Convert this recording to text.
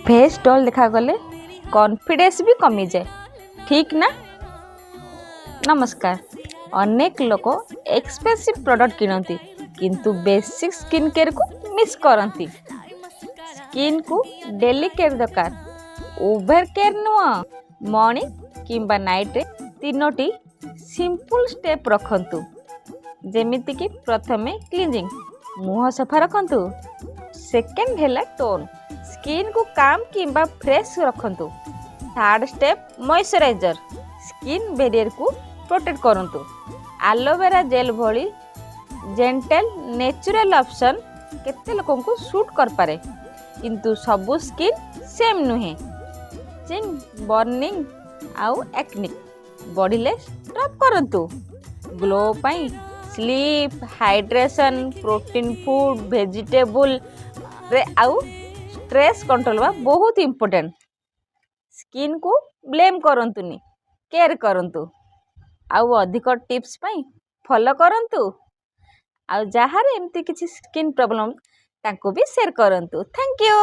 Face डल देखा गले confidence भी कमी जाए, ठीक ना। नमस्कार। अनेक लोग एक्सपेंसिव प्रोडक्ट किनती किंतु बेसिक स्किन केयर को मिस करती। स्किन को डेली केयर दरकार, ओवर केयर नुह। मॉर्निंग किंबा नाइट तीनोटी सिंपल स्टेप रखंतु, जेमिति कि प्रथमे क्लींजिंग मुह सफा रखंतु। सेकेंड हैला टोन, स्किन को काम किंबा फ्रेश रखंतु। Third step moisturiser, skin barrier को प्रोटेक्ट करंतु। एलोवेरा जेल भली जेंटल नेचुरल ऑप्शन केते लोगों को सूट कर पारे, किंतु सबु स्किन सेम नुहे। चिंग बर्निंग आउ एक्ने बढ़िले स्टॉप करंतु। ग्लो पाई sleep, hydration, protein food, vegetable रे आउ स्ट्रेस कंट्रोल बा बहुत इंपोर्टेंट। स्किन को ब्लेम करंतुनी, केयर करंतु। आउ अधिक टिप्स पाई फॉलो करंतु। आउ जहार एमती किसी स्किन प्रॉब्लम ताको भी शेयर करंतु। Thank you.